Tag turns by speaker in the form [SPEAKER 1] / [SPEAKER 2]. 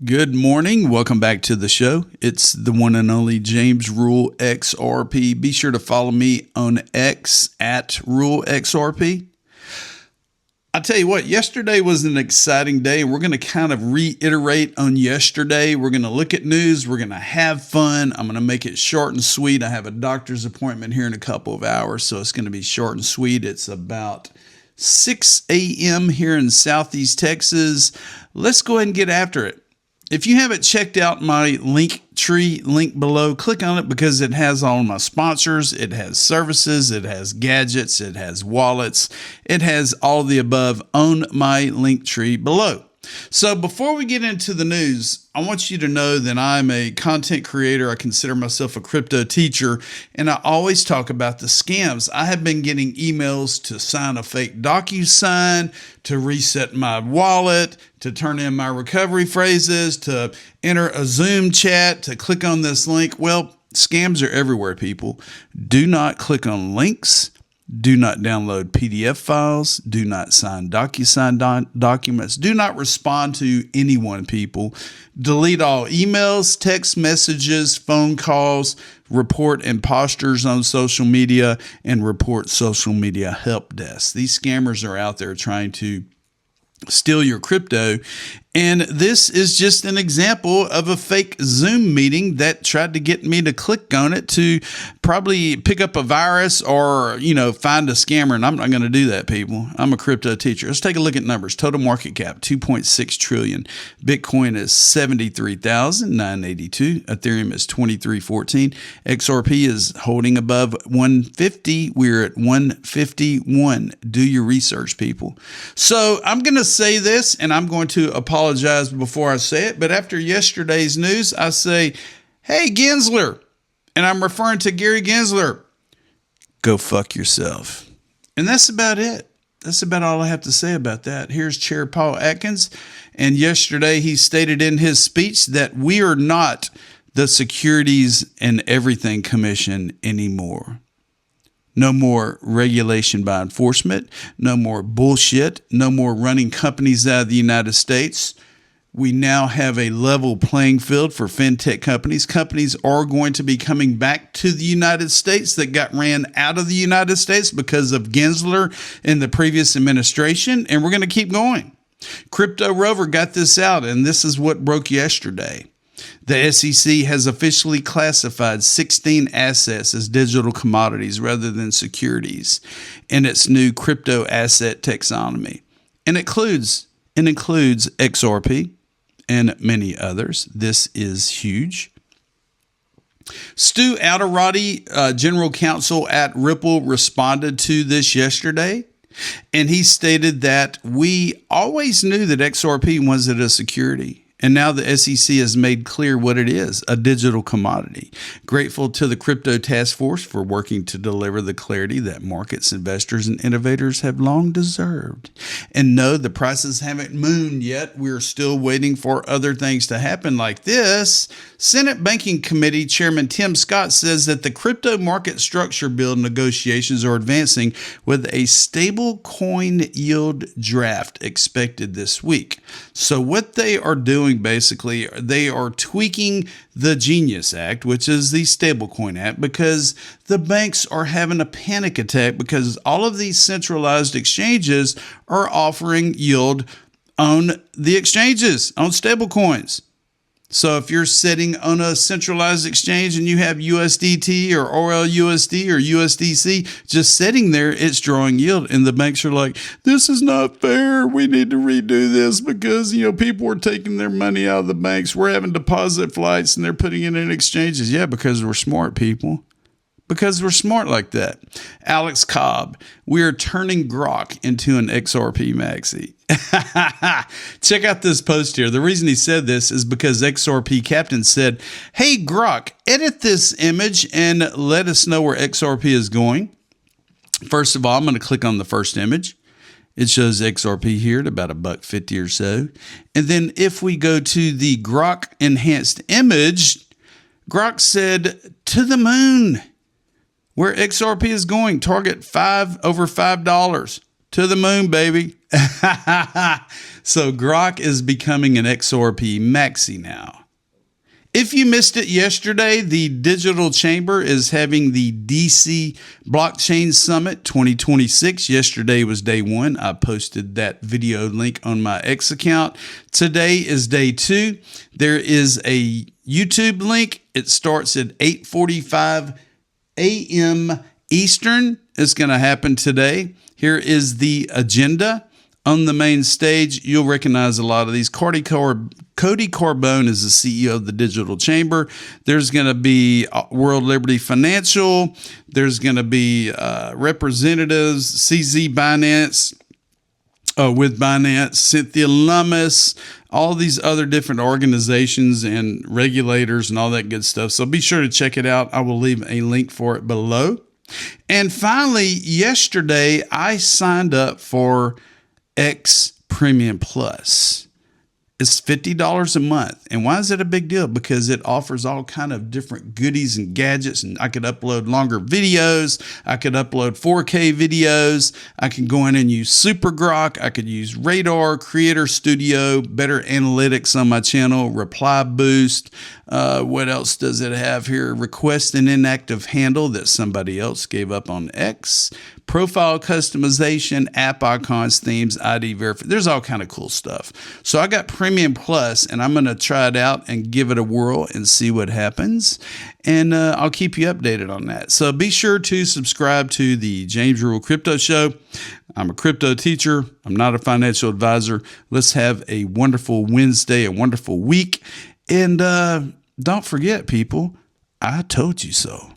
[SPEAKER 1] Good morning. Welcome back to the show. It's the one and only James Rule XRP. Be sure to follow me on X at Rule XRP. I tell you what, yesterday was an exciting day, and we're going to kind of reiterate on yesterday. We're going to look at news. We're going to have fun. I'm going to make it short and sweet. I have a doctor's appointment here in a couple of hours, so it's going to be short and sweet. It's about 6 a.m. here in Southeast Texas. Let's go ahead and get after it. If you haven't checked out my Linktree link below, click on it because it has all my sponsors, it has services, it has gadgets, it has wallets, it has all the above on my Linktree below. So before we get into the news, I want you to know that I'm a content creator. I consider myself a crypto teacher, and I always talk about the scams. I have been getting emails to sign a fake DocuSign, to reset my wallet, to turn in my recovery phrases, to enter a Zoom chat, to click on this link. Well, scams are everywhere, people. Do not click on links. Do not download PDF files. Do not sign DocuSign documents. Do not respond to anyone, people. Delete all emails, text messages, phone calls, report imposters on social media, and report social media help desks. These scammers are out there trying to steal your crypto. And this is just an example of a fake Zoom meeting that tried to get me to click on it to probably pick up a virus or, find a scammer. And I'm not going to do that, people. I'm a crypto teacher. Let's take a look at numbers. Total market cap, 2.6 trillion. Bitcoin is 73,982. Ethereum is 2314. XRP is holding above 150. We're at 151. Do your research, people. So I'm going to say this, and I'm going to apologize before I say it, but after yesterday's news, I say, hey, Gensler, and I'm referring to Gary Gensler, go fuck yourself. And that's about it. That's about all I have to say about that. Here's Chair Paul Atkins, and yesterday he stated in his speech that we are not the Securities and Everything Commission anymore. No more regulation by enforcement. No more bullshit. No more running companies out of the United States. We now have a level playing field for fintech companies. Companies are going to be coming back to the United States that got ran out of the United States because of Gensler and the previous administration. And we're going to keep going. Crypto Rover got this out, and this is what broke yesterday. The SEC has officially classified 16 assets as digital commodities rather than securities in its new crypto asset taxonomy. And it includes XRP and many others. This is huge. Stu Alderati, general counsel at Ripple, responded to this yesterday. And he stated that we always knew that XRP wasn't a security. And now the SEC has made clear what it is, a digital commodity. Grateful to the Crypto Task Force for working to deliver the clarity that markets, investors, and innovators have long deserved. And no, the prices haven't mooned yet. We're still waiting for other things to happen like this. Senate Banking Committee Chairman Tim Scott says that the crypto market structure bill negotiations are advancing with a stablecoin yield draft expected this week. So what they are doing, basically, they are tweaking the Genius Act, which is the Stablecoin Act, because the banks are having a panic attack because all of these centralized exchanges are offering yield on the exchanges, on stablecoins. So if you're sitting on a centralized exchange and you have USDT or RLUSD or USDC just sitting there, it's drawing yield. And the banks are like, this is not fair. We need to redo this because, people are taking their money out of the banks. We're having deposit flights and they're putting it in exchanges. Yeah, because we're smart, people. Because we're smart like that. Alex Cobb, we are turning Grok into an XRP Maxi. Check out this post here. The reason he said this is because XRP Captain said, hey, Grok, edit this image and let us know where XRP is going. First of all, I'm going to click on the first image. It shows XRP here at about $1.50 or so. And then if we go to the Grok enhanced image, Grok said, to the moon. Where XRP is going, target over $5 to to the moon, baby. So Grok is becoming an XRP Maxi now. If you missed it yesterday, the Digital Chamber is having the DC Blockchain Summit 2026. Yesterday was day one. I posted that video link on my X account. Today is day two. There is a YouTube link. It starts at 8:45 a.m. Eastern. It's going to happen today. Here is the agenda. On the main stage, you'll recognize a lot of these. Cody Carbone is the CEO of the Digital Chamber. There's going to be World Liberty Financial. There's going to be representatives, CZ Binance, with Binance, Cynthia Lummis, all these other different organizations and regulators and all that good stuff. So be sure to check it out. I will leave a link for it below. And finally, yesterday, I signed up for X Premium Plus. It's $50 a month. And why is it a big deal? Because it offers all kind of different goodies and gadgets, and I could upload longer videos. I could upload 4K videos. I can go in and use Super Grok. I could use Radar, Creator Studio, better analytics on my channel, Reply Boost. What else does it have here? Request an inactive handle that somebody else gave up on X. Profile customization, app icons, themes, ID verification. There's all kind of cool stuff. So I got Premium Plus, and I'm going to try it out and give it a whirl and see what happens. And I'll keep you updated on that. So be sure to subscribe to the James Rule Crypto Show. I'm a crypto teacher. I'm not a financial advisor. Let's have a wonderful Wednesday, a wonderful week. And don't forget, people, I told you so.